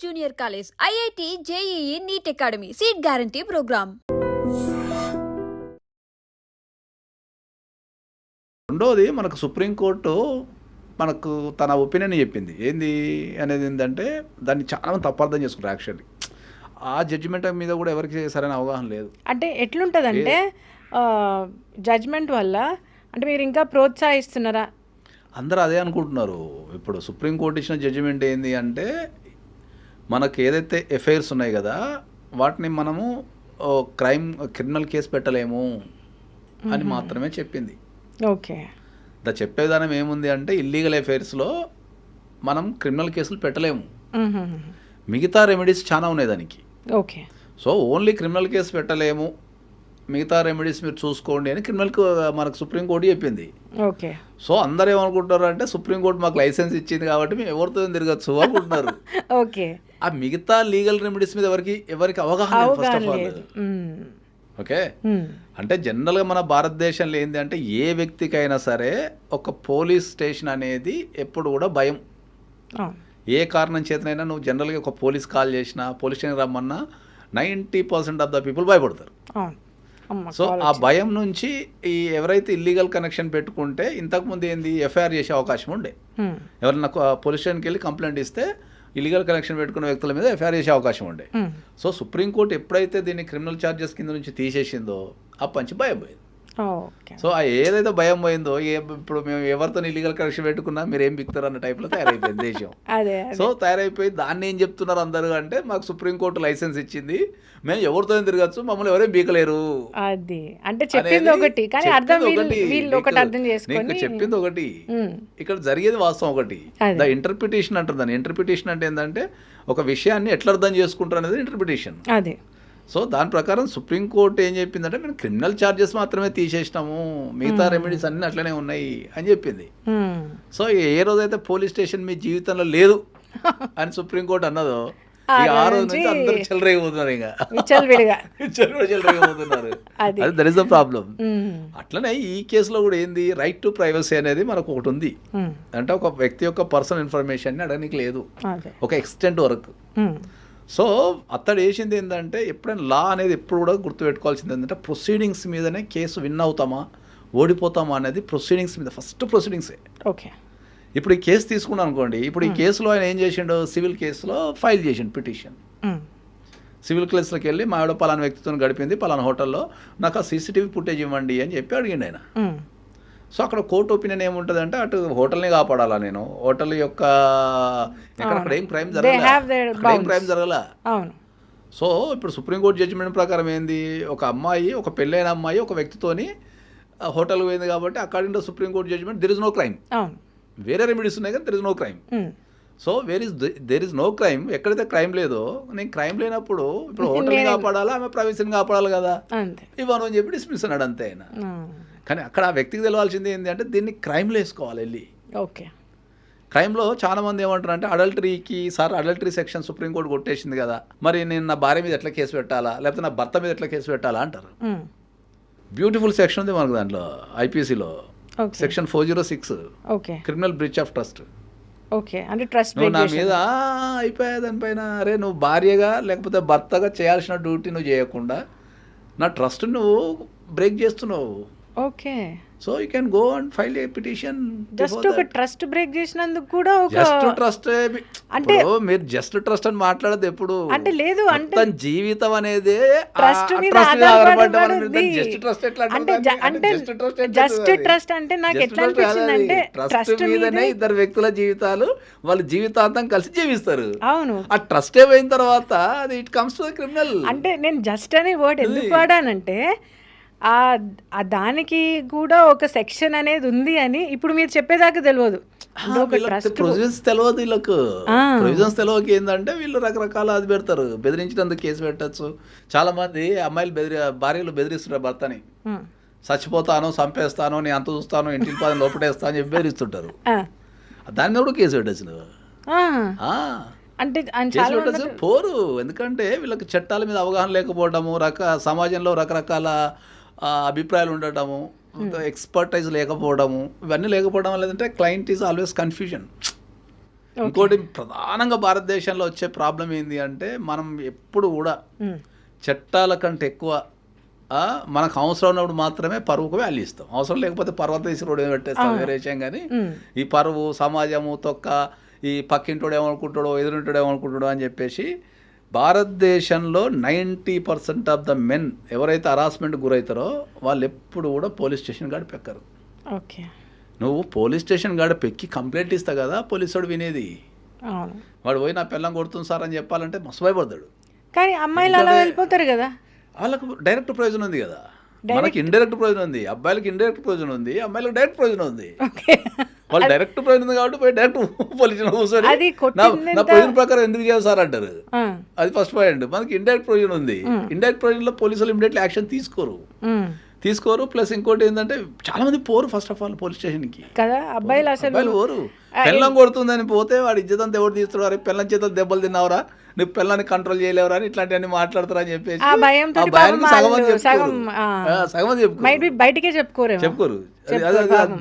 Junior college, IIT, JEE, NEET academy, seat guarantee programme. రెండోది మనకు supreme court మనకు తన ఒపీనియన్ చెప్పింది ఏంది అనేది ఏంటంటే దాన్ని చాలా మంది తప్పార్థం చేసుకుంటారు. యాక్చువల్లీ ఆ జడ్జిమెంట్ మీద కూడా ఎవరికి సరైన అవగాహన లేదు. అంటే ఎట్లుంటుందంటే జడ్జ్మెంట్ వల్ల అంటే మీరు ఇంకా ప్రోత్సహిస్తున్నారా? అందరూ అదే అనుకుంటున్నారు. ఇప్పుడు సుప్రీంకోర్టు ఇచ్చిన జడ్జిమెంట్ ఏంది అంటే మనకు ఏదైతే ఎఫ్ఐఆర్స్ ఉన్నాయి కదా వాటిని మనము క్రిమినల్ కేసు పెట్టలేము అని మాత్రమే చెప్పింది. ఓకే, చెప్పే విధానం ఏముంది అంటే ఇల్లీగల్ అఫైర్స్లో మనం క్రిమినల్ కేసులు పెట్టలేము, మిగతా రెమెడీస్ చాలా ఉన్నాయి దానికి. Okay, so only criminal case పెట్టలేము, మిగతా రెమెడీస్ మీరు చూసుకోండి అని మనకు సుప్రీంకోర్టు చెప్పింది. ఓకే. సో అందరు ఏమనుకుంటారు అంటే సుప్రీంకోర్టు మాకు లైసెన్స్ ఇచ్చింది కాబట్టి మేము ఎవరితో తిరగచ్చు అనుకుంటున్నారు. ఓకే, ఆ మిగతా లీగల్ రెమెడీస్ మీద ఎవరికి అవగాహన ఫస్ట్ ఆఫ్ ఆల్. ఓకే, అంటే జనరల్గా మన భారతదేశంలో ఏంటి అంటే ఏ వ్యక్తికైనా సరే ఒక పోలీస్ స్టేషన్ అనేది ఎప్పుడు కూడా భయం. ఏ కారణం చేతనైనా నువ్వు జనరల్గా ఒక పోలీస్ కాల్ చేసినా పోలీస్ స్టేషన్ రమ్మన్నా 90% ఆఫ్ ద పీపుల్ భయపడతారు. సో ఆ భయం నుంచి ఈ ఎవరైతే ఇల్లీగల్ కనెక్షన్ పెట్టుకుంటే ఇంతకుముందు ఏంది ఎఫ్ఐఆర్ చేసే అవకాశం ఉండే. ఎవరైనా పోలీస్ స్టేషన్కి వెళ్ళి కంప్లైంట్ ఇస్తే ఇల్లీగల్ కనెక్షన్ పెట్టుకున్న వ్యక్తుల మీద ఎఫ్ఐఆర్ చేసే అవకాశం ఉండే. సో సుప్రీంకోర్టు ఎప్పుడైతే దీన్ని క్రిమినల్ ఛార్జెస్ కింద నుంచి తీసేసిందో అప్పటి నుంచి భయం పోయింది. సో ఆ ఏదైతే భయం పోయిందో ఇప్పుడు మేము ఎవరితో ఇల్లీగల్ కనెక్షన్ పెట్టుకున్నా మీరు ఏం బిక్తారు అన్న టైప్లో తయారైపోయింది దేశం. సో తయారైపోయి దాన్ని ఏం చెప్తున్నారు అందరూ అంటే మాకు సుప్రీంకోర్టు లైసెన్స్ ఇచ్చింది, మేము ఎవరితో తిరగచ్చు, మమ్మల్ని ఎవరేం బీకలేరు. అది అంటే చెప్పింది ఒకటి కానీ అర్థం చెప్పింది ఒకటి, ఇక్కడ జరిగేది వాస్తవం ఒకటి. ద ఇంటర్ప్రిటేషన్ అంటారు దాన్ని. ఇంటర్ప్రిటేషన్ అంటే ఏంటంటే ఒక విషయాన్ని ఎట్లా అర్థం చేసుకుంటారు అనేది ఇంటర్ప్రిటేషన్. అదే. సో దాని ప్రకారం సుప్రీంకోర్టు ఏం చెప్పిందంటే మేము క్రిమినల్ ఛార్జెస్ మాత్రమే తీసేసినాము, మిగతా రెమెడీస్ అన్నీ అట్లనే ఉన్నాయి అని చెప్పింది. సో ఏ రోజైతే పోలీస్ స్టేషన్ మీ జీవితంలో లేదు అని సుప్రీంకోర్టు అన్నదో ఆ రోజు నుంచి అందరూ చెలరేగిపోతున్నారు. ఇంకా చెలరేగిపోతున్నారు. అది దట్ ఈస్ ద ప్రాబ్లం. అట్లనే ఈ కేసులో కూడా ఏంది రైట్ టు ప్రైవసీ అనేది మనకు ఒకటి ఉంది. అంటే ఒక వ్యక్తి యొక్క పర్సనల్ ఇన్ఫర్మేషన్ అడగనికి లేదు ఒక ఎక్స్టెంట్ వరకు. సో అతడు వేసింది ఏంటంటే ఎప్పుడైనా లా అనేది ఎప్పుడు కూడా గుర్తుపెట్టుకోవాల్సింది ఏంటంటే ప్రొసీడింగ్స్ మీదనే కేసు విన్ అవుతామా ఓడిపోతామా అనేది ప్రొసీడింగ్స్ మీద ఫస్ట్ ప్రొసీడింగ్సే. ఓకే, ఇప్పుడు ఈ కేసు తీసుకున్నాను అనుకోండి, ఇప్పుడు ఈ కేసులో ఆయన ఏం చేసిండు, సివిల్ కేసులో ఫైల్ చేసిండు పిటిషన్. సివిల్ కేసులోకి వెళ్ళి మా ఆవిడ పలానా వ్యక్తితో గడిపింది పలానా హోటల్లో, నాకు ఆ సీసీటీవీ ఫుటేజ్ ఇవ్వండి అని చెప్పి అడిగిండు ఆయన. సో అక్కడ కోర్టు ఒపీనియన్ ఏముంటుంది అంటే అటు హోటల్ని కాపాడాలా, నేను హోటల్ యొక్క అక్కడ ఏం క్రైమ్ జరగల. సో ఇప్పుడు సుప్రీంకోర్టు జడ్జిమెంట్ ప్రకారం ఏంది, ఒక అమ్మాయి ఒక పెళ్ళైన అమ్మాయి ఒక వ్యక్తితోని హోటల్ పోయింది కాబట్టి according to supreme court judgement there is no crime. వేరే రెమెడీస్ ఉన్నాయి కానీ there is no crime. So there is no crime. ఎక్కడైతే క్రైమ్ లేదో నేను క్రైమ్ లేనప్పుడు ఇప్పుడు హోటల్ని కాపాడాలా ఆమె ప్రైవసీని కాపాడాలి కదా, ఇవ్వను అని చెప్పి డిస్మిస్ అన్నాడు అంతే ఆయన. కానీ అక్కడ ఆ వ్యక్తికి తెలవాల్సింది ఏంటి అంటే దీన్ని క్రైమ్లో వేసుకోవాలి వెళ్ళి. ఓకే, క్రైమ్లో చాలా మంది ఏమంటారు అంటే అడల్టరీకి సార్ అడల్టరీ సెక్షన్ సుప్రీంకోర్టు కొట్టేసింది కదా, మరి నేను నా భార్య మీద ఎట్లా కేసు పెట్టాలా లేకపోతే నా భర్త మీద ఎట్లా కేసు పెట్టాలా అంటారు. బ్యూటిఫుల్ సెక్షన్ ఉంది మనకు దాంట్లో ఐపీసీలో section 406 criminal breach of trust. Okay, అంటే ట్రస్ట్ నువ్వు నా మీద అయిపోయా దానిపైన అరే నువ్వు భార్యగా లేకపోతే భర్తగా చేయాల్సిన డ్యూటీ నువ్వు చేయకుండా నా ట్రస్ట్ నువ్వు బ్రేక్ చేస్తున్నావు. Okay, so you can go and file a petition. Just ఒక ట్రస్ట్ బ్రేక్ చేసినందుకు కూడా జస్ట్ ట్రస్ట్ అంటే మీరు జస్ట్ ట్రస్ట్ అని మాట్లాడదు ఎప్పుడు అంటే లేదు అంటే జీవితం అనేది ట్రస్ట్ మీద ఆధారపడి జస్ట్ ట్రస్ట్ ఎట్లా అంటే జస్ట్ ట్రస్ట్ అంటే నాకు ఎట్లా అనిపించింది అంటే ట్రస్ట్ మీదనే ఇద్దరు వ్యక్తుల జీవితాలు వాళ్ళు జీవితాంతం కలిసి జీవిస్తారు. అవును, ఆ ట్రస్ట్ అయిపోయిన తర్వాత అది ఇట్ కమ్స్ టు క్రిమినల్. అంటే నేను జస్ట్ అనే వర్డ్ ఎందుకు వాడానంటే దానికి కూడా ఒక సెక్షన్ అనేది ఉంది అని ఇప్పుడు మీరు చెప్పేదాకా తెలియదు. ప్రొవిజన్స్ తెలియదు వీళ్ళకు. ప్రొవిజన్స్ తెలియక ఏంటంటే వీళ్ళు రకరకాల అది పెడతారు, బెదిరించినందుకు కేసు పెట్టచ్చు. చాలా మంది అమ్మాయిలు భార్యలు బెదిరిస్తుంటారు భర్తని, చచ్చిపోతాను చంపేస్తాను నేను అంత చూస్తాను ఇంటికి పదని లోపటేస్తాను అని చెప్పి బెదిరిస్తుంటారు. దాని మీద కూడా కేసు పెట్టచ్చు. అంటే పోరు, ఎందుకంటే వీళ్ళకి చట్టాల మీద అవగాహన లేకపోవడము, సమాజంలో రకరకాల అభిప్రాయాలు ఉండటము, ఎక్స్పర్టైజ్ లేకపోవడము, ఇవన్నీ లేకపోవడం వల్ల ఏంటంటే క్లయింట్ ఈజ్ ఆల్వేస్ కన్ఫ్యూజన్. ఇంకోటి ప్రధానంగా భారతదేశంలో వచ్చే ప్రాబ్లం ఏంటి అంటే మనం ఎప్పుడు కూడా చట్టాల కంటే ఎక్కువ మనకు అవసరం ఉన్నప్పుడు మాత్రమే పరువుకు వాల్యూ ఇస్తాం. అవసరం లేకపోతే పర్వత తీసి రోడ్డు పెట్టేస్తాం, వేరే విషయం. కానీ ఈ పరువు, సమాజము, తొక్క, ఈ పక్కింటోడు ఏమనుకుంటాడో, ఎదురింటోడు ఏమనుకుంటాడో అని చెప్పేసి భారతదేశంలో 90% ఆఫ్ ద మెన్ ఎవరైతే హరాస్మెంట్ గురవుతారో వాళ్ళు ఎప్పుడు కూడా పోలీస్ స్టేషన్ గాడి పెక్కరు. ఓకే, నువ్వు పోలీస్ స్టేషన్ గాడ పెక్కి కంప్లైంట్ ఇస్తా కదా పోలీసు వాడు వినేది. వాడు పోయి నా పిల్లం కొడుతుంది సార్ అని చెప్పాలంటే మస్తు భయపడతాడు. కానీ అమ్మాయిలు అలా వెళ్ళిపోతారు కదా, వాళ్ళకు డైరెక్ట్ ప్రయోజనం ఉంది కదా, మనకి ఇండైరెక్ట్ ప్రయోజనం ఉంది. అబ్బాయిలకి ఇండైరెక్ట్ ప్రయోజనం ఉంది, అమ్మాయిలకు డైరెక్ట్ ప్రయోజనం ఉంది. వాళ్ళు డైరెక్ట్ ప్రయోజనం ఉంది కాబట్టి పోయి డైరెక్ట్ పోలీసు కూర్చొని నా ప్రయోజనం ప్రకారం ఎందుకు చేయాలి సార్ అంటారు. అది ఫస్ట్ పాయింట్. మనకి ఇండైరెక్ట్ ప్రయోజనం ఉంది. ఇండైరెక్ట్ ప్రయోజనంలో పోలీసులు ఇమీడియట్లీ యాక్షన్ తీసుకోరు. ప్లస్ ఇంకోటి ఏంటంటే చాలా మంది పోరు ఫస్ట్ ఆఫ్ ఆల్ పోలీస్ స్టేషన్కి కదా. అబ్బాయిలు పోరు. పెళ్ళం కొడుతుందని పోతే వాడు ఇజ్జతంతా ఎవరు తీస్తున్నారు, పెళ్ళం చేత దెబ్బలు తిన్నావురా, నువ్వు పిల్లని కంట్రోల్ చేయలేవురా అని ఇట్లాంటివన్నీ మాట్లాడతారు అని చెప్పేసి బయటకే చెప్పుకోరు.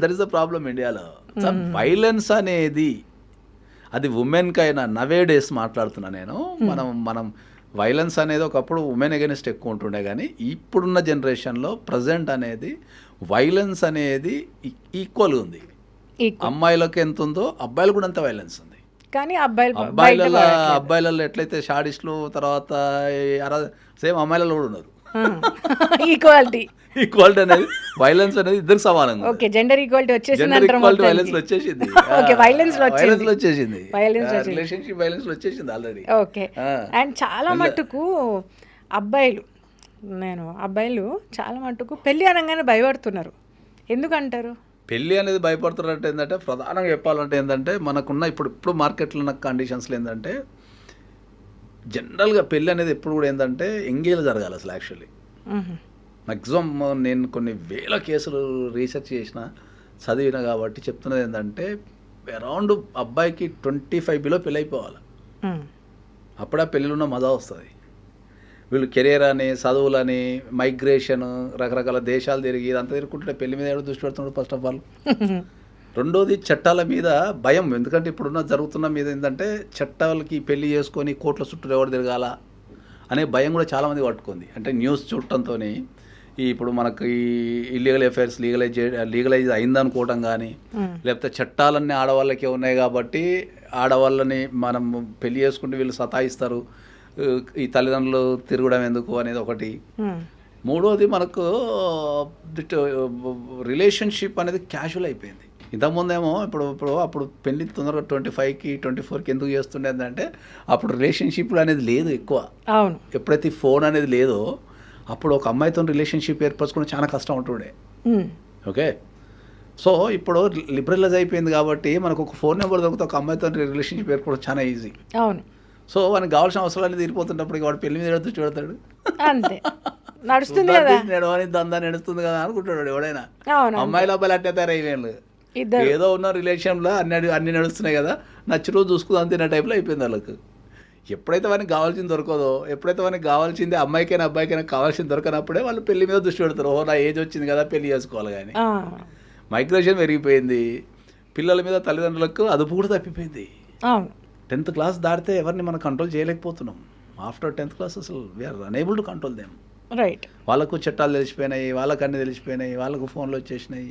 దట్ ఈస్ ద ప్రాబ్లం ఇండియాలో. వైలెన్స్ అనేది అది ఉమెన్ కైనా నవే డేస్ మాట్లాడుతున్నా నేను. మనం వైలెన్స్ అనేది ఒకప్పుడు ఉమెన్ అగెనిస్ట్ ఎక్కువ ఉంటుండే, కానీ ఇప్పుడున్న జనరేషన్లో ప్రజెంట్ అనేది వైలెన్స్ అనేది ఈక్వల్గా ఉంది. అమ్మాయిలకు ఎంత ఉందో అబ్బాయిలు కూడా అంత వైలెన్స్ ఉంది. కానీ అబ్బాయిలలో ఎట్లయితే షాడిస్టులు, తర్వాత సేమ్ అమ్మాయిలలో కూడా ఉన్నారు. ఈక్వాలిటీ అనేది వైలెన్స్ అనేది ఇద్దరికి సమానంగా. ఓకే, జెండర్ ఈక్వాలిటీ వచ్చేసింది. వైలెన్స్ వచ్చేసింది. ఓకే, వైలెన్స్ వచ్చేసింది. రిలేషన్షిప్ వైలెన్స్ వచ్చేసింది ఆల్రెడీ. ఓకే, అండ్ చాలా మట్టుకు అబ్బాయిలు చాలా మట్టుకు పెళ్లి అనగానే భయపడుతున్నారు. ఎందుకంటారు పెళ్ళి అనేది భయపడుతున్నట్టు ఏంటంటే, ప్రధానంగా చెప్పాలంటే ఏంటంటే, మనకున్న ఇప్పుడు మార్కెట్లో ఉన్న కండిషన్స్లో ఏంటంటే, జనరల్గా పెళ్ళి అనేది ఎప్పుడు కూడా ఏంటంటే ఎంగేజ్ జరగాలి అసలు. యాక్చువల్లీ మ్యాక్సిమం నేను కొన్ని వేల కేసులు రీసెర్చ్ చేసిన, చదివిన కాబట్టి చెప్తున్నది ఏంటంటే, అరౌండ్ అబ్బాయికి 25 బిలో పెళ్ళి అయిపోవాలి. అప్పుడే పెళ్ళిలో ఉన్న మజా వస్తుంది. వీళ్ళు కెరీర్ అని, చదువులని, మైగ్రేషన్, రకరకాల దేశాలు తిరిగి ఇదంతా తిరుగుతుంటే పెళ్లి మీద ఎవరు దృష్టి పెడుతున్నాడు ఫస్ట్ ఆఫ్ ఆల్. రెండోది చట్టాల మీద భయం. ఎందుకంటే ఇప్పుడున్న జరుగుతున్న మీద ఏంటంటే, చట్టాలకి పెళ్లి చేసుకొని కోట్ల చుట్టూ ఎవరు తిరగాల అనే భయం కూడా చాలామంది పట్టుకుంది. అంటే న్యూస్ చూడటంతో ఇప్పుడు మనకి ఇల్లీగల్ అఫైర్స్ లీగలైజ్ అయిందనుకోవటం కానీ, లేకపోతే చట్టాలన్నీ ఆడవాళ్ళకే ఉన్నాయి కాబట్టి ఆడవాళ్ళని మనం పెళ్లి చేసుకుంటే వీళ్ళు సతాయిస్తారు, ఈ తల్లిదండ్రులు తిరగడం ఎందుకు అనేది ఒకటి. మూడోది మనకు రిలేషన్షిప్ అనేది క్యాజువల్ అయిపోయింది. ఇంతకుముందేమో అప్పుడు పెళ్లి తొందరగా 25కి 24కి ఎందుకు చేస్తుండేదంటే, అప్పుడు రిలేషన్షిప్లు అనేది లేదు ఎక్కువ. అవును, ఎప్పుడైతే ఫోన్ అనేది లేదో అప్పుడు ఒక అమ్మాయితో రిలేషన్షిప్ ఏర్పరచుకోవడం చాలా కష్టం ఉంటుండే. ఓకే, సో ఇప్పుడు లిబరలైజ్ అయిపోయింది కాబట్టి మనకు ఒక ఫోన్ నెంబర్ దొరికితే ఒక అమ్మాయితో రిలేషన్షిప్ ఏర్పడడం చాలా ఈజీ. అవును, సో వానికి కావాల్సిన అవసరాలు తీరిపోతున్నప్పటికి వాడు పెళ్లి మీద దృష్టి పెడతాడు. అంతే నడుస్తుంది కదా, దందా నడుస్తుంది కదా అనుకుంటాడు ఎవడైనా. అమ్మాయిల అబ్బాయిలు అట్టే తయారైపోయాడు. ఏదో ఉన్న రిలేషన్లో అన్ని నడుస్తున్నాయి కదా, నచ్చి రోజు చూసుకుందాం అంతే నా టైప్లో అయిపోయింది వాళ్ళకు. ఎప్పుడైతే వానికి కావాల్సింది దొరకదో, ఎప్పుడైతే వానికి కావాల్సింది అమ్మాయికైనా అబ్బాయికైనా కావాల్సింది దొరకనప్పుడే వాళ్ళు పెళ్లి మీద దృష్టి పెడతారు. ఓ నా ఏజ్ వచ్చింది కదా పెళ్లి చేసుకోవాలి. కానీ మైగ్రేషన్ పెరిగిపోయింది, పిల్లల మీద తల్లిదండ్రులకు అదుపు కూడా తప్పిపోయింది. 10th క్లాస్ దాటితే ఎవరిని మనం కంట్రోల్ చేయలేకపోతున్నాం. ఆఫ్టర్ 10th క్లాస్ అసలు we are unable to control them. Right, వాళ్ళకు చట్టాలు తెలిసిపోయినాయి, వాళ్ళకు అన్నీ తెలిసిపోయినాయి, వాళ్ళకు ఫోన్లు వచ్చేసినాయి.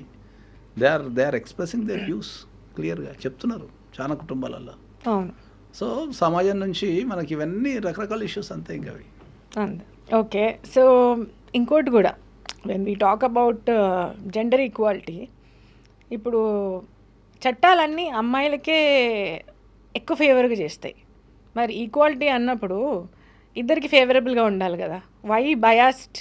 They are expressing their views క్లియర్గా చెప్తున్నారు చాలా కుటుంబాలలో. అవును, సో సమాజం నుంచి మనకి ఇవన్నీ రకరకాల ఇష్యూస్ అంతే ఇంకా అవి. ఓకే, సో ఇంకోటి కూడా when we talk about gender equality, ఇప్పుడు చట్టాలన్నీ అమ్మాయిలకే ఎక్కువ ఫేవర్గా చేస్తాయి. మరి ఈక్వాలిటీ అన్నప్పుడు ఇద్దరికి ఫేవరబుల్గా ఉండాలి కదా, వై బయాస్డ్?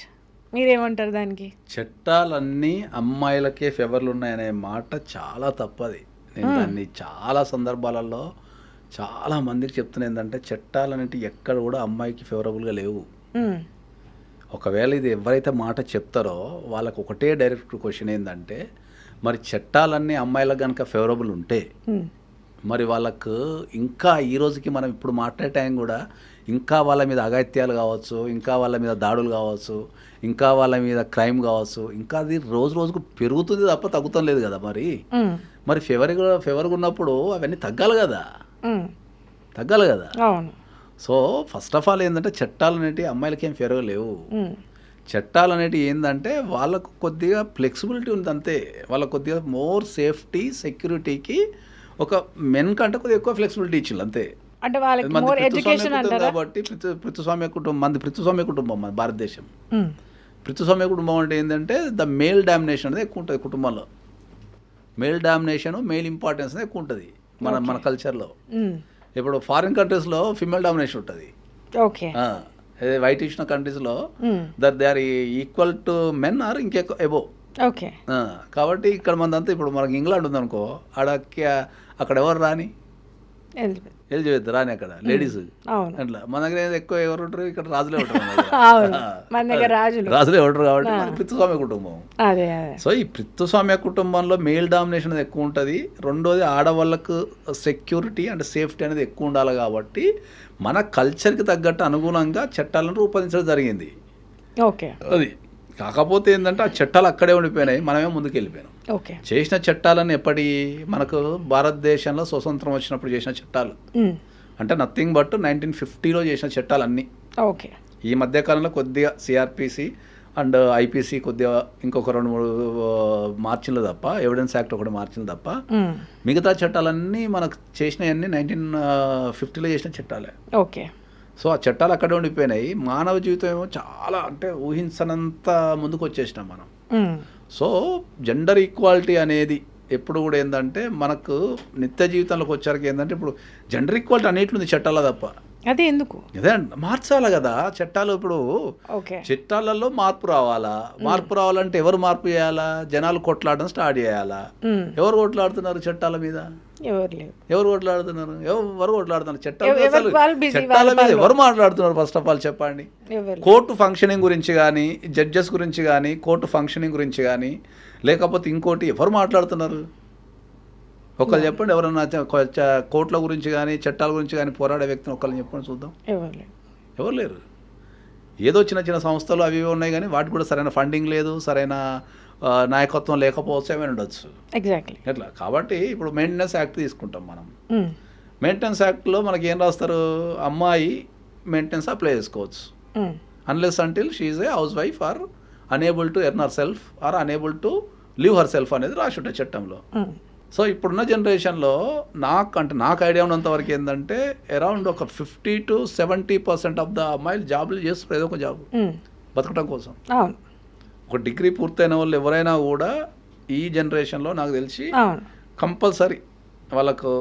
మీరేమంటారు దానికి? చట్టాలన్నీ అమ్మాయిలకే ఫేవర్లు ఉన్నాయనే మాట చాలా తప్పది. నేను దాన్ని చాలా సందర్భాలలో చాలా మందికి చెప్తున్నా ఏంటంటే, చట్టాలన్నింటి ఎక్కడ కూడా అమ్మాయికి ఫేవరబుల్గా లేవు. ఒకవేళ ఇది ఎవరైతే మాట చెప్తారో వాళ్ళకు ఒకటే డైరెక్ట్ క్వశ్చన్ ఏంటంటే, మరి చట్టాలన్నీ అమ్మాయిలకు కనుక ఫేవరబుల్ ఉంటే మరి వాళ్ళకు ఇంకా ఈ రోజుకి మనం ఇప్పుడు మాట్లాడే టైం కూడా ఇంకా వాళ్ళ మీద అఘాయిత్యాలు కావచ్చు, ఇంకా వాళ్ళ మీద దాడులు కావచ్చు, ఇంకా వాళ్ళ మీద క్రైమ్ కావచ్చు, ఇంకా అది రోజు రోజుకు పెరుగుతుంది తప్ప తగ్గుతం లేదు కదా. మరి ఫేవర్గా ఉన్నప్పుడు అవన్నీ తగ్గాలి కదా. తగ్గాలి కదా. అవును. సో ఫస్ట్ ఆఫ్ ఆల్ ఏంటంటే చట్టాలు అనేటివి అమ్మాయిలకి ఏం పెరగలేవు. చట్టాలు అనేటివి ఏంటంటే వాళ్ళకు కొద్దిగా ఫ్లెక్సిబిలిటీ ఉంది అంతే. వాళ్ళకు కొద్దిగా మోర్ సేఫ్టీ సెక్యూరిటీకి ఒక మెన్ కంటే కొద్దిగా ఎక్కువ ఫ్లెక్సిబిలిటీ ఇచ్చింది అంతే. అంటే వాళ్ళకి మోర్ ఎడ్యుకేషన్ అంటారా? కాబట్టి పితృస్వామ్య కుటుంబం మన భారతదేశం. పితృస్వామ్య కుటుంబం అంటే ఏంటంటే ద మేల్ డామినేషన్ అనేది ఎక్కువ ఉంటుంది కుటుంబంలో. మేల్ డామినేషన్, మేల్ ఇంపార్టెన్స్ అనేది ఎక్కువ ఉంటుంది మన కల్చర్లో. ఇప్పుడు ఫారిన్ కంట్రీస్లో ఫిమేల్ డామినేషన్ ఉంటుంది. ఓకే. వైట్ ఇచ్చిన కంట్రీస్లో they are equal to men ఆర్ ఇంకెక్కువ ఎబో. ఓకే. కాబట్టి ఇక్కడ మనదంతా ఇప్పుడు మనకి ఇంగ్లాండ్ ఉందనుకో, అక్కడ ఎవరు రాని ఎలిజబెత్ రాని అక్కడ లేడీస్ అట్లా. మన దగ్గర ఎక్కువ ఎవరు ఉంటారు, ఇక్కడ రాజులే ఉంటారు. రాజులే ఉంటారు కాబట్టి మన పితృస్వామ్య కుటుంబం. సో ఈ పితృస్వామ్య కుటుంబంలో మేల్ డామినేషన్ అనేది ఎక్కువ ఉంటుంది. రెండోది ఆడవాళ్ళకు సెక్యూరిటీ అండ్ సేఫ్టీ అనేది ఎక్కువ ఉండాలి. కాబట్టి మన కల్చర్కి తగ్గట్టు అనుగుణంగా చట్టాలను రూపొందించడం జరిగింది. ఓకే. అది కాకపోతే ఏంటంటే ఆ చట్టాలు అక్కడే ఉండిపోయినాయి, మనమే ముందుకు వెళ్ళిపోయినాం. చేసిన చట్టాలను ఎప్పటి మనకు భారతదేశంలో స్వతంత్రం వచ్చినప్పుడు చేసిన చట్టాలు అంటే నథింగ్ బట్ 1950లో చేసిన చట్టాలు అన్నీ. ఓకే. ఈ మధ్యకాలంలో కొద్దిగా సిఆర్పిసి అండ్ ఐపీసీ కొద్దిగా ఇంకొక 2-3 మార్చిలు తప్ప, ఎవిడెన్స్ యాక్ట్ ఒకటి మార్చిలు తప్ప మిగతా చట్టాలన్నీ మనకు చేసినవన్నీ 1950లో చేసిన చట్టాలే. ఓకే. సో ఆ చట్టాలు అక్కడే ఉండిపోయినాయి. మానవ జీవితం ఏమో చాలా అంటే ఊహించనంత ముందుకు వచ్చేసినాం మనం. సో జెండర్ ఈక్వాలిటీ అనేది ఎప్పుడు కూడా ఏంటంటే మనకు నిత్య జీవితంలోకి వచ్చాక ఏంటంటే ఇప్పుడు జెండర్ ఈక్వాలిటీ అన్నిటి ఉంది చట్టాల తప్ప. అదే ఎందుకు అదే మార్చాలి కదా చట్టాలు. ఇప్పుడు చట్టాలలో మార్పు రావాలా. మార్పు రావాలంటే ఎవరు మార్పు చేయాలా? జనాలు కొట్లాడడం స్టార్ట్ చేయాలా. ఎవరు కొట్లాడుతున్నారు చట్టాల మీద? ఎవరు కొట్లాడుతున్నారు? చట్టాల మీద ఎవరు మాట్లాడుతున్నారు? ఫస్ట్ ఆఫ్ ఆల్ చెప్పండి. కోర్టు ఫంక్షనింగ్ గురించి కానీ, జడ్జెస్ గురించి కానీ, కోర్టు ఫంక్షనింగ్ గురించి కానీ, లేకపోతే ఇంకోటి ఎవరు మాట్లాడుతున్నారు? ఒకళ్ళు చెప్పండి. ఎవరన్నా కోర్టుల గురించి కానీ చట్టాల గురించి కానీ పోరాడే వ్యక్తిని ఒకళ్ళని చెప్పండి చూద్దాం. ఎవరు లేరు. ఏదో చిన్న చిన్న సంస్థలు అవి ఉన్నాయి కానీ వాటికి కూడా సరైన ఫండింగ్ లేదు, సరైన నాయకత్వం లేకపోవచ్చు, ఏమైనా ఉండొచ్చు. ఎగ్జాక్ట్లీ ఎట్లా. కాబట్టి ఇప్పుడు మెయింటెనెన్స్ యాక్ట్ తీసుకుంటాం మనం. మెయింటెనెన్స్ యాక్ట్లో మనకి ఏం రాస్తారు? అమ్మాయి మెయింటెనెన్స్ అప్లై చేసుకోవచ్చు unless until she is a housewife or unable to earn herself or unable to live herself అనేది రాసి ఉంటుంది చట్టంలో. సో ఇప్పుడున్న జనరేషన్లో నాకు ఐడియా ఉన్నంత వరకు ఏంటంటే అరౌండ్ ఒక 50 to 70% ఆఫ్ ద అమ్మాయిలు జాబులు చేస్తారు, ఏదో ఒక జాబ్ బతకడం కోసం. ఒక డిగ్రీ పూర్తయిన వాళ్ళు ఎవరైనా కూడా ఈ జనరేషన్లో నాకు తెలిసి కంపల్సరీ వాళ్ళకు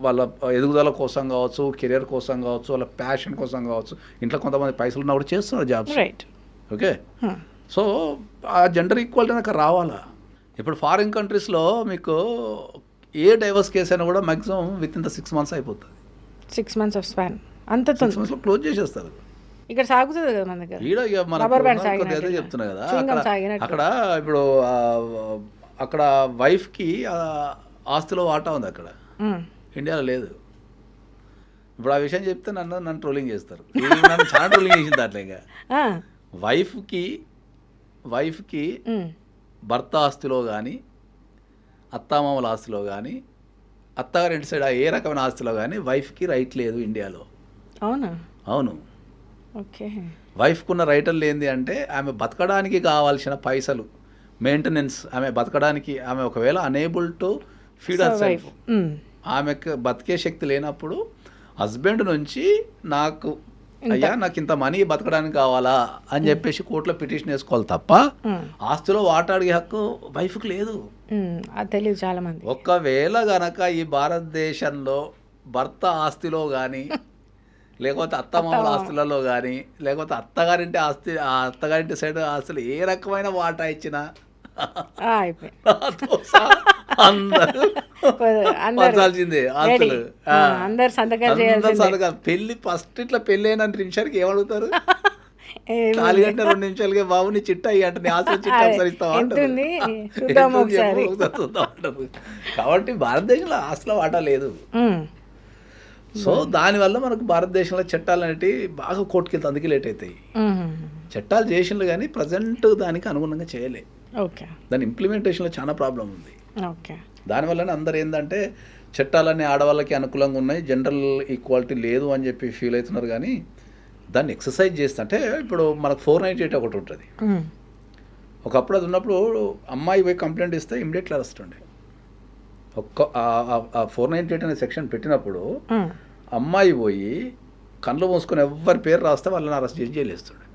వాళ్ళ ఎదుగుదల కోసం కావచ్చు, కెరియర్ కోసం కావచ్చు, వాళ్ళ ప్యాషన్ కోసం కావచ్చు, ఇంట్లో కొంతమంది పైసలు ఉన్నా కూడా చేస్తున్నారు జాబ్స్. ఓకే. సో ఆ జెండర్ ఈక్వాలిటీ నాకు రావాలా. ఇప్పుడు ఫారిన్ కంట్రీస్లో మీకు ఏ డైవర్స్ కేసు అయినా కూడా maximum with in the 6 months అయిపోతుంది. 6 months ఆఫ్ స్పాన్ అంత 6 monthsలో క్లోజ్ చేసేస్తారు. ఇక్కడ సాగుతుంది కదా మన దగ్గర. అదే చెప్తున్నా కదా, అక్కడ ఇప్పుడు అక్కడ వైఫ్కి ఆస్తిలో వాటా ఉంది, అక్కడ ఇండియాలో లేదు. ఇప్పుడు ఆ విషయం చెప్తే నన్ను ట్రోలింగ్ చేస్తారు. నన్ను చాలా ట్రోలింగ్ చేసింది అట్లా. ఇక వైఫ్కి భర్త ఆస్తిలో కానీ, అత్తామామల ఆస్తిలో కానీ, అత్తగారింటి సైడ్ ఏ రకమైన ఆస్తిలో కానీ వైఫ్కి రైట్ లేదు ఇండియాలో. అవును. ఓకే. వైఫ్కున్న రైటర్లు ఏంది అంటే ఆమె బతకడానికి కావాల్సిన పైసలు, మెయింటెనెన్స్, ఆమె బతకడానికి ఆమె ఒకవేళ unable to feed her self, ఆమెకు బతికే శక్తి లేనప్పుడు హస్బెండ్ నుంచి నాకు అయ్యా నాకు ఇంత మనీ బతకడానికి కావాలా అని చెప్పేసి కోర్టులో పిటిషన్ వేసుకోవాలి తప్ప ఆస్తిలో వాటా అడిగే హక్కు వైఫ్కి లేదు. తెలియదు చాలా మంది. ఒకవేళ గనక ఈ భారతదేశంలో భర్త ఆస్తిలో కానీ, లేకపోతే అత్తమామల ఆస్తులలో కానీ, లేకపోతే అత్తగారింటి సైడ్ ఆస్తులు ఏ రకమైన వాటా ఇచ్చినా పంచాల్సిందే ఆస్తులు. పెళ్లి ఫస్ట్ ఇట్లా పెళ్లి అయిన 2 నిమిషాలకి ఏమడుగుతారు? 4 గంటల 2 నిమిషాలకి బాబు నీ చిట్ట అయ్యి అంటే నీ ఆస్తులు చిట్ట ఒకసారి ఇస్తావా అంటారు. కాబట్టి భారతదేశంలో ఆస్తుల వాటా లేదు. సో దానివల్ల మనకు భారతదేశంలో చట్టాలు అనేవి బాగా కోర్టుకెళ్తే అందుకే లేట్ అవుతాయి. చట్టాలు చేసిండ్రు కానీ ప్రజెంట్ దానికి అనుగుణంగా చేయలే. దాని ఇంప్లిమెంటేషన్లో చాలా ప్రాబ్లం ఉంది. దానివల్లనే అందరు ఏంటంటే చట్టాలన్నీ ఆడవాళ్ళకి అనుకూలంగా ఉన్నాయి, జనరల్ ఈక్వాలిటీ లేదు అని చెప్పి ఫీల్ అవుతున్నారు. కానీ దాన్ని ఎక్సర్సైజ్ చేస్తుంటే ఇప్పుడు మనకు 498 ఒకటి ఉంటుంది. ఒకప్పుడు అది ఉన్నప్పుడు అమ్మాయి పోయి కంప్లైంట్ ఇస్తే ఇమ్మీడియట్లీ అరెస్ట్ ఉండే. ఒక్క 498 అనే సెక్షన్ పెట్టినప్పుడు అమ్మాయి పోయి కళ్ళు మూసుకొని ఎవరి పేరు రాస్తే వాళ్ళని అరెస్ట్ చేసి జైలు వేస్తుండే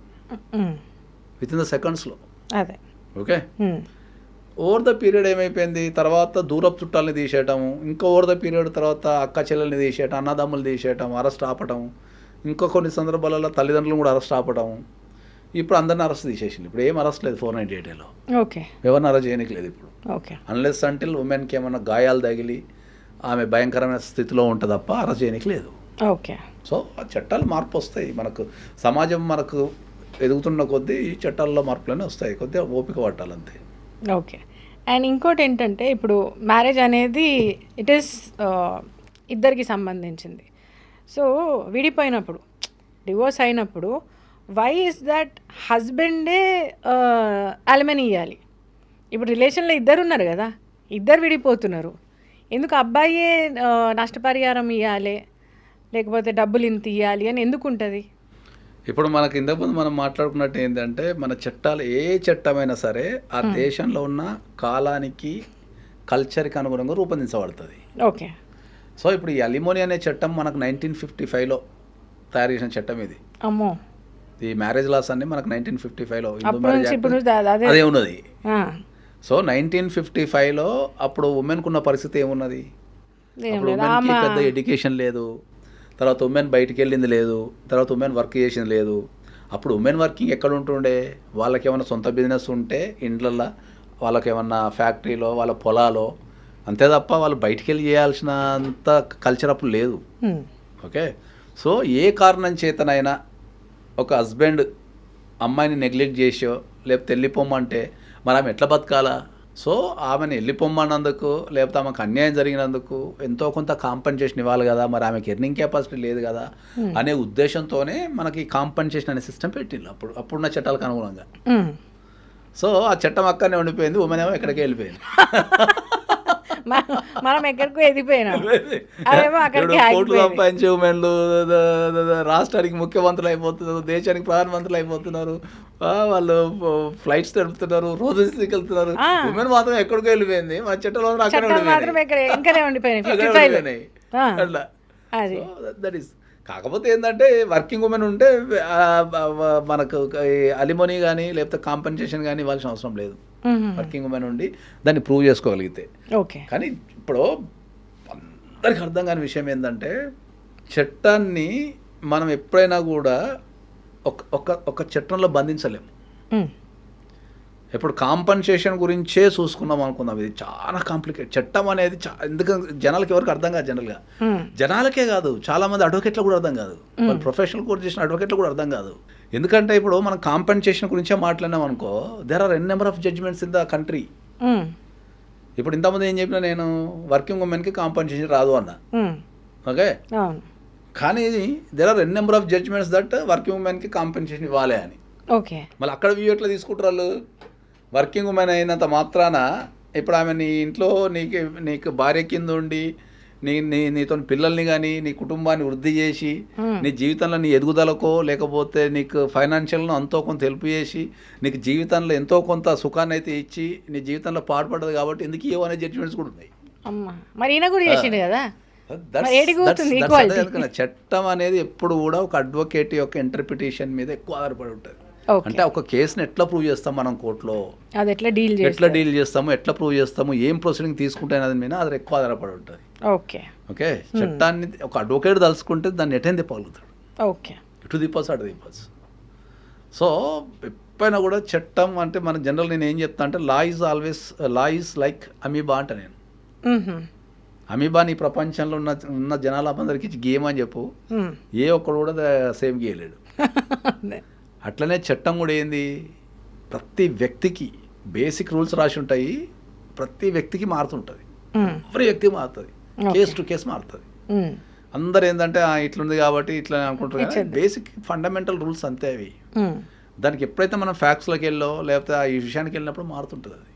విత్ ఇన్ ద సెకండ్స్లో. అదే ఓకే, ఓవర్ ద పీరియడ్ ఏమైపోయింది, తర్వాత దూరపు చుట్టాలని తీసేయటము, ఇంకా ఓవర్ ద పీరియడ్ తర్వాత అక్క చెల్లెల్ని తీసేయటం, అన్నదమ్ములు తీసేయటం, అరెస్ట్ ఆపటం, ఇంకా కొన్ని సందర్భాలలో తల్లిదండ్రులను కూడా అరెస్ట్ ఆపటం. ఇప్పుడు అందరిని అరెస్ట్ తీసేసింది. ఇప్పుడు ఏం అరెస్ట్ లేదు 498లో. ఓకే, ఎవరిని అరెస్ట్ చేయడానికి లేదు ఇప్పుడు. ఓకే, అన్లెస్ అంటిల్ ఉమెన్కి ఏమన్నా గాయాలు తగిలి ఆమె భయంకరమైన స్థితిలో ఉంటుంది తప్ప అరెస్ట్ చేయడానికి లేదు. ఓకే. సో ఆ చట్టాలు మార్పు వస్తాయి. మనకు సమాజం మనకు ఎదుగుతున్న కొద్దీ ఈ చట్టాల్లో మార్పులనే వస్తాయి. కొద్దిగా ఓపిక పట్టాలంతే. ఓకే. అండ్ ఇంకోటి ఏంటంటే ఇప్పుడు మ్యారేజ్ అనేది ఇట్ ఈస్ ఇద్దరికి సంబంధించింది. సో విడిపోయినప్పుడు, డివోర్స్ అయినప్పుడు వై ఇస్ దట్ హస్బెండే అలిమనీ ఇవ్వాలి? ఇప్పుడు రిలేషన్లో ఇద్దరు ఉన్నారు కదా, ఇద్దరు విడిపోతున్నారు, ఎందుకు అబ్బాయే నష్టపరిహారం ఇవ్వాలి లేకపోతే డబ్బులు ఇంత ఇవ్వాలి అని ఎందుకు ఉంటుంది? ఇప్పుడు మనకి ఇంతకుముందు మనం మాట్లాడుకున్నట్టు ఏంటంటే మన చట్టాలు ఏ చట్టమైనా సరే ఆ దేశంలో ఉన్న కాలానికి కల్చర్కి అనుగుణంగా రూపొందించబడుతుంది. ఓకే. సో ఇప్పుడు ఈ అలిమోని అనే చట్టం మనకు 1955లో తయారు చేసిన చట్టం ఇది. అమ్మో, ఈ మ్యారేజ్ లాస్ అన్ని మనకు 1955లో అదే ఉన్నది. సో 1955లో అప్పుడు ఉమెన్కు ఉన్న పరిస్థితి ఏమున్నది? అప్పుడు ఉమెన్కి పెద్ద ఎడ్యుకేషన్ లేదు, తర్వాత ఉమెన్ బయటికి వెళ్ళింది లేదు, తర్వాత ఉమెన్ వర్క్ చేసింది లేదు. అప్పుడు ఉమెన్ వర్కింగ్ ఎక్కడ ఉంటుండే? వాళ్ళకి ఏమైనా సొంత బిజినెస్ ఉంటే ఇండ్లల్లో, వాళ్ళకి ఏమన్నా ఫ్యాక్టరీలో, వాళ్ళ పొలాలో, అంతే తప్ప వాళ్ళు బయటికి వెళ్ళి చేయాల్సినంత కల్చర్ అప్పుడు లేదు. ఓకే. సో ఏ కారణం చేతనైనా ఒక హస్బెండ్ అమ్మాయిని నెగ్లెక్ట్ చేసో లేకపోతే వెళ్ళిపోమ్మంటే మరి ఆమె ఎట్లా బతకాలా? సో ఆమెను వెళ్ళిపోమ్మన్నందుకు లేకపోతే ఆమెకు అన్యాయం జరిగినందుకు ఎంతో కొంత కాంపన్సేషన్ ఇవ్వాలి కదా, మరి ఆమెకి ఎర్నింగ్ కెపాసిటీ లేదు కదా అనే ఉద్దేశంతోనే మనకి కాంపన్సేషన్ అనే సిస్టమ్ పెట్టింది అప్పుడున్న చట్టాలకు అనుగుణంగా. సో ఆ చట్టం అక్కడనే ఉండిపోయింది, ఉమెన్ ఏమో ఎక్కడికి వెళ్ళిపోయింది. మనం ఎక్కడికో ఎదిపోయినాం. కోట్లు సంపాదించే ఉమెన్లు రాష్ట్రానికి ముఖ్యమంత్రులు అయిపోతున్నారు, దేశానికి ప్రధానమంత్రులు అయిపోతున్నారు, వాళ్ళు ఫ్లైట్స్ నడుపుతున్నారు, రోజు వెళ్తున్నారు. ఉమెన్ మాత్రం ఎక్కడికో వెళ్ళిపోయింది, మన చట్టాలు అక్కడే ఉండిపోయినాయి. అట్లా దట్ ఈస్. కాకపోతే ఏంటంటే వర్కింగ్ ఉమెన్ ఉంటే మనకు అలిమోనీ కానీ లేకపోతే కాంపెన్సేషన్ కానీ ఇవ్వాల్సిన అవసరం లేదు. వర్కింగ్ ఉమెన్ ఉండి దాన్ని ప్రూవ్ చేసుకోగలిగితే. ఓకే. కానీ ఇప్పుడు అందరికి అర్థం కాని విషయం ఏంటంటే చట్టాన్ని మనం ఎప్పుడైనా కూడా ఒక చట్టంలో బంధించలేము. ఇప్పుడు కాంపన్సేషన్ గురించే చూసుకున్నాం అనుకుందాం, ఇది చాలా కాంప్లికేట్ చట్టం అనేది. ఎందుకంటే జనాలకి ఎవరికి అర్థం కాదు, జనరల్గా జనాలకే కాదు చాలా మంది అడ్వకేట్లు కూడా అర్థం కాదు, వాళ్ళు ప్రొఫెషనల్ కోర్స్ చేసిన అడ్వకేట్లు కూడా అర్థం కాదు. ఎందుకంటే ఇప్పుడు మనం కాంపన్సేషన్ గురించే మాట్లాడినాం అనుకో, there are n number of judgements in the country. ఇప్పుడు ఇంతకుముందు ఏం చెప్పినా నేను, వర్కింగ్ ఉమెన్కి కాంపన్సేషన్ రాదు అన్న. ఓకే. కానీ there are n number of judgements that working ఉమెన్కి కాంపన్సేషన్ ఇవ్వాలి అని. ఓకే. మళ్ళీ అక్కడ వ్యూ ఎట్లా తీసుకుంటారు వాళ్ళు? వర్కింగ్ ఉమెన్ అయినంత మాత్రాన ఇప్పుడు ఆమె నీ ఇంట్లో నీకు భార్య కింద ఉండి నీతో పిల్లల్ని కానీ నీ కుటుంబాన్ని వృద్ధి చేసి నీ జీవితంలో నీ ఎదుగుదలకో లేకపోతే నీకు ఫైనాన్షియల్ను ఎంతో కొంత హెల్ప్ చేసి నీకు జీవితంలో ఎంతో కొంత సుఖాన్ని అయితే ఇచ్చి నీ జీవితంలో పాటుపడ్డది కాబట్టి ఎందుకు ఏమనే జడ్జిమెంట్స్ కూడా ఉన్నాయి. చట్టం అనేది ఎప్పుడు కూడా ఒక అడ్వకేట్ యొక్క ఇంటర్ప్రిటేషన్ మీద ఎక్కువ ఆధారపడి ఉంటుంది. అంటే ఒక కేసుని ఎట్లా ప్రూవ్ చేస్తాం మనం కోర్టులో, ఎట్లా డీల్ చేస్తాము, ఎట్లా ప్రూవ్ చేస్తాము, ఏం ప్రొసీడింగ్ తీసుకుంటే అనేది మీద అది ఎక్కువ ఆధారపడి ఉంటుంది. ఓకే. చట్టాన్ని ఒక అడ్వకేట్ తలుచుకుంటే దాన్ని ఎటైనా తిప్పగలుగుతాడు. ఓకే. ఇటు తిప్పచ్చు అటు తిప్పచ్చు. సో ఎప్పుడైనా కూడా చట్టం అంటే మన జనరల్ నేను ఏం చెప్తా అంటే లా ఈజ్ లైక్ అమీబా అంట నేను. అమీబా నీ ప్రపంచంలో ఉన్న జనాలందరికీ గేమ్ అని చెప్పు, ఏ ఒక్కడు కూడా సేమ్ గీయలేడు. అట్లనే చట్టం కూడా ఏంది, ప్రతి వ్యక్తికి బేసిక్ రూల్స్ రాసి ఉంటాయి, ప్రతి వ్యక్తికి మారుతుంటుంది, ఎవరి వ్యక్తి మారుతుంది, కేసు టు కేసు మారుతుంది. అందరు ఏంటంటే ఇట్లుంది కాబట్టి ఇట్లా అనుకుంటారు, బేసిక్ ఫండమెంటల్ రూల్స్ అంతే అవి. దానికి ఎప్పుడైతే మనం ఫ్యాక్ట్స్లోకి వెళ్ళో లేకపోతే ఈ విషయానికి వెళ్ళినప్పుడు మారుతుంటుంది అది.